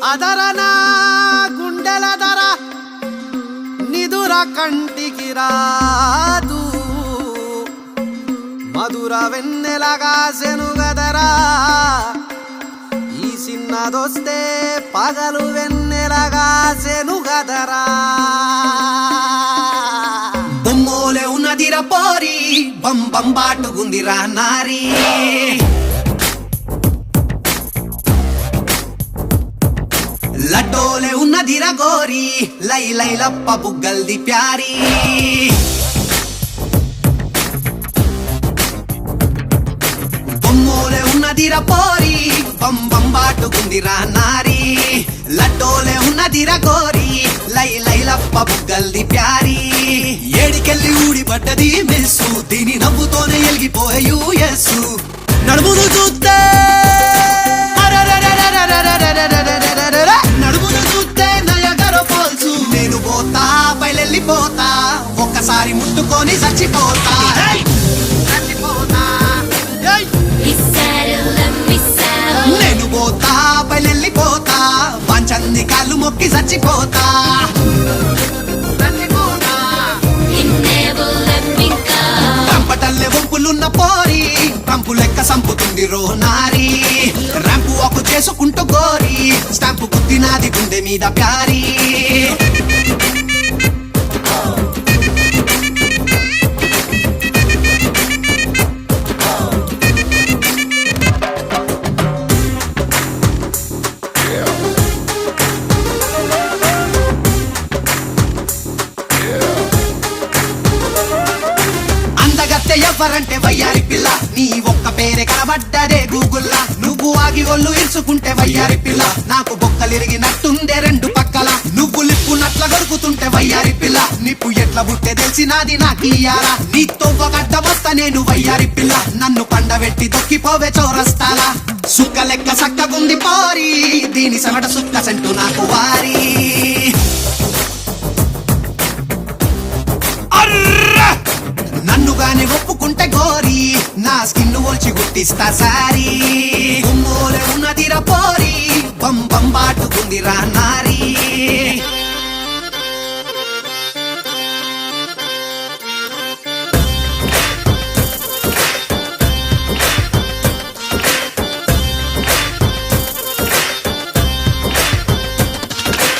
అదరన గుండెల దర నిదుర కంటికి రాదు మధుర వెన్నెలగా సెనుగదరా ఈ సిన్నదొస్తే పగలు వెన్నెలగా సెనుగదరా బొమ్మోలే ఉన్నదిర పోరి బం బం బాటుకుందిరా నారీ లడ్డోలే ఉన్నదిర గోరి లై లై లప్ప బుగ్గల్ది ప్యారీ బొమ్మోలే ఉన్నదిర పోరి బం బం బాటుకుందిరా నారీ లడ్డోలే ఉన్నదిర గోరి లై లై లప్ప బుగ్గల్ది ప్యారీ ఏడికెళ్ళి ఊడిపడ్డది మెస్సు దీని నవ్వుతోనే ఎలిగిపోయే యూఎస్సు నడుమును చూస్తే నడుమును చూస్తే నయగర ఫాల్సు నేను పోతా బయలెళ్ళిపోతా ఒక్కసారి ముట్టుకొని చచ్చిపోతా నేను పోతా బయలెళ్ళిపోతా పంచంది కాళ్ళు మొక్కి చచ్చిపోతా కంపటల్లే వంపులున్న పోరి రంపు లెక్క సంపుతుంది రోనారి ర్యాంపు వాకు చేసుకుంటూ గోరి స్టాంపు గుద్దినాది గుండె మీద ప్యారీ ఎవరంటే వయ్యారి పిల్ల నీ ఒక్క పేరే కనబడ్డదే గూగుల్లా నువ్వు ఆగి ఒళ్ళు ఇరుచుకుంటే వయ్యారి పిల్ల నాకు బొక్కలిరిగినట్టుందే రెండు పక్కల నువ్వు లిప్పునట్ల గడుపుతుంటే వయ్యారి పిల్ల నిప్పు ఎట్ల బుట్టే తెలిసినాది నాకియారా నీ తొవ్వ గడ్డమొస్తా నేను వయ్యారి పిల్ల నన్ను పండబెట్టి దొక్కిపోవే చౌరస్తాలా సుక్క లెక్క సక్కగుంది పోరి దీని సమట సుక్క సెంటు నాకు వారి నన్నుగానే ఒప్పుకుంటే గోరి నా skin ఒల్చి గుట్టిస్తా sorry గుమ్మోలే ఉన్నదిర Pori Bam Bam బాటుకుందిరా Nari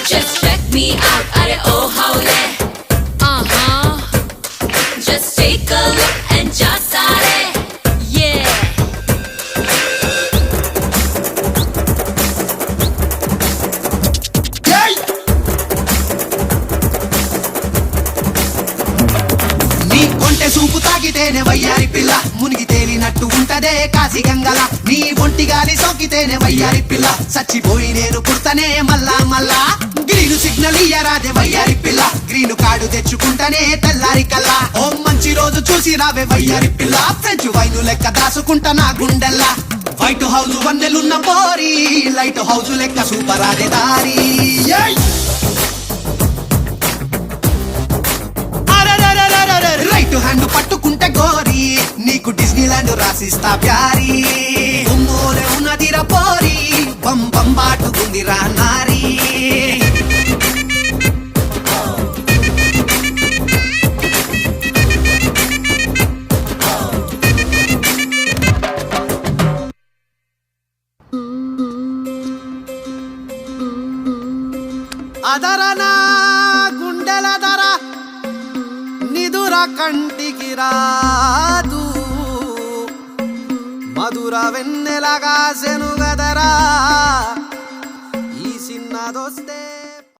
Just check me out, are oh howle. Just take a look and just sare. Yeah. నీ కొంటె సూపు తాగితేనే వయ్యారి పిల్ల మునిగి తేలినట్టు ఉంటదే కాశీ గంగల నీ ఒంటి గాలి సోకితేనే వయ్యారి పిల్ల చచ్చిపోయి నేను పుడతనే మల్లా మల్లా గ్రీను సిగ్నల్ ఇయ్యరాదే వయ్యారి పిల్ల గ్రీను కార్డు తెచ్చుకుంటానే తెల్లారి కల్లా ఓ మంచి రోజు చూసి రావే వయ్యారి పిల్ల ఫ్రెంచ్ వైను లెక్క దాసుకుంటా నా గుండెల్లా వైట్ హౌస్ వన్నెలున్న పోరి లైట్ హౌస్ లెక్క సూపర్ ఆడే దారి రైట్ హ్యాండ్ పట్టుకుంటే గోరి నీకు డిస్నీలాండ్ రాసిస్తా ప్యారీ ఉమ్మోలే ఉన్నదిర పోరి బం బం బాటుకుందిరా నారీ అదరన గుండెల దర నిదుర కంటికి రాదు మధుర వెన్నెలగా సెనుగదరా ఈ సిన్నదొస్తే